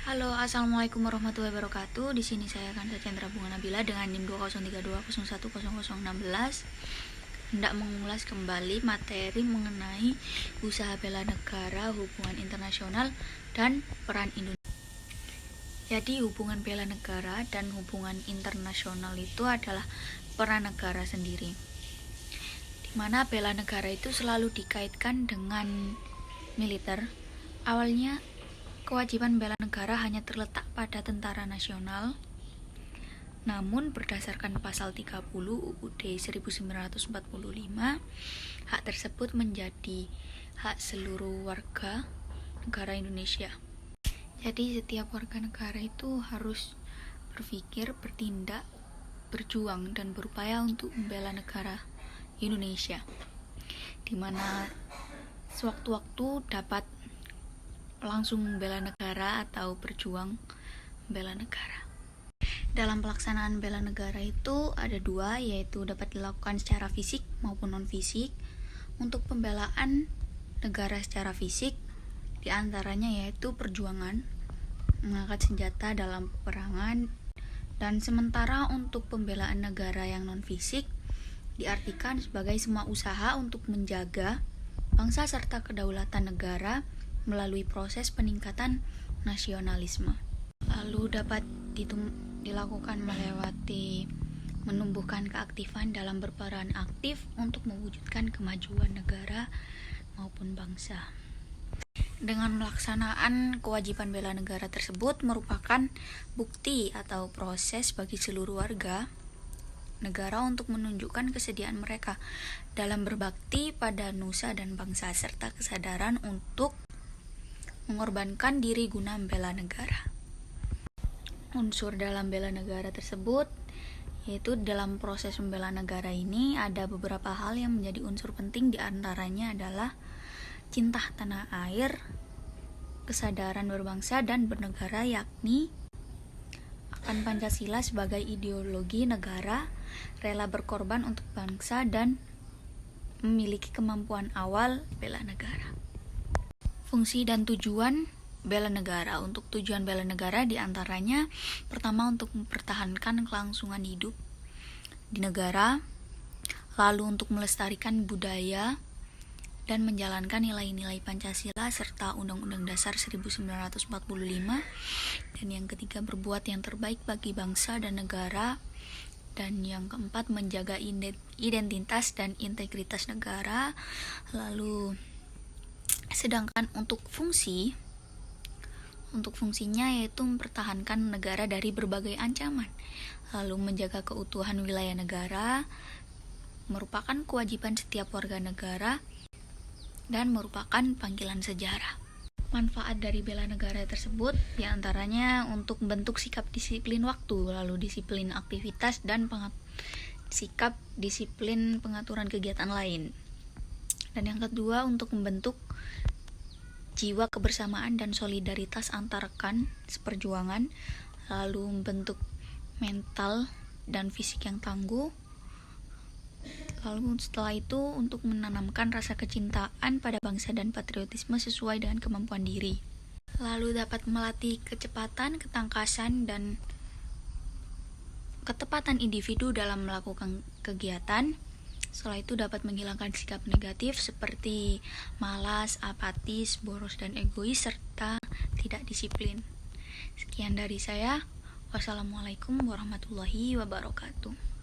Halo, assalamualaikum warahmatullahi wabarakatuh. Di sini saya Kanda Chandra Bunga Nabila dengan NIM 2032010016 hendak mengulas kembali materi mengenai usaha bela negara, hubungan internasional, dan peran Indonesia. Jadi hubungan bela negara dan hubungan internasional itu adalah peran negara sendiri, dimana bela negara itu selalu dikaitkan dengan militer. Awalnya kewajiban bela negara hanya terletak pada tentara nasional, namun berdasarkan pasal 30 UUD 1945, hak tersebut menjadi hak seluruh warga negara Indonesia. Jadi setiap warga negara itu harus berpikir, bertindak, berjuang, dan berupaya untuk membela negara Indonesia, dimana sewaktu-waktu dapat langsung membela negara atau berjuang membela negara. Dalam pelaksanaan bela negara itu ada dua, yaitu dapat dilakukan secara fisik maupun non-fisik. Untuk pembelaan negara secara fisik diantaranya yaitu perjuangan, mengangkat senjata dalam peperangan, dan sementara untuk pembelaan negara yang non-fisik diartikan sebagai semua usaha untuk menjaga bangsa serta kedaulatan negara melalui proses peningkatan nasionalisme. Lalu dapat dilakukan melewati menumbuhkan keaktifan dalam berperan aktif untuk mewujudkan kemajuan negara maupun bangsa. Dengan melaksanaan kewajiban bela negara tersebut merupakan bukti atau proses bagi seluruh warga negara untuk menunjukkan kesediaan mereka dalam berbakti pada nusa dan bangsa serta kesadaran untuk mengorbankan diri guna membela negara. Unsur dalam bela negara tersebut yaitu dalam proses membela negara ini ada beberapa hal yang menjadi unsur penting, diantaranya adalah cinta tanah air, kesadaran berbangsa dan bernegara, yakni akan Pancasila sebagai ideologi negara, rela berkorban untuk bangsa, dan memiliki kemampuan awal bela negara. Fungsi dan tujuan bela negara. Untuk tujuan bela negara diantaranya pertama untuk mempertahankan kelangsungan hidup di negara, lalu untuk melestarikan budaya dan menjalankan nilai-nilai Pancasila serta Undang-Undang Dasar 1945, dan yang ketiga berbuat yang terbaik bagi bangsa dan negara, dan yang keempat menjaga identitas dan integritas negara. Lalu sedangkan untuk fungsinya yaitu mempertahankan negara dari berbagai ancaman, lalu menjaga keutuhan wilayah negara, merupakan kewajiban setiap warga negara dan merupakan panggilan sejarah. Manfaat dari bela negara tersebut diantaranya untuk membentuk sikap disiplin waktu, lalu disiplin aktivitas, dan sikap disiplin pengaturan kegiatan lain. Dan yang kedua untuk membentuk jiwa kebersamaan dan solidaritas antar rekan seperjuangan, lalu membentuk mental dan fisik yang tangguh. Lalu setelah itu untuk menanamkan rasa kecintaan pada bangsa dan patriotisme sesuai dengan kemampuan diri. Lalu dapat melatih kecepatan, ketangkasan, dan ketepatan individu dalam melakukan kegiatan. Setelah itu dapat menghilangkan sikap negatif seperti malas, apatis, boros, dan egois, serta tidak disiplin. Sekian dari saya. Wassalamualaikum warahmatullahi wabarakatuh.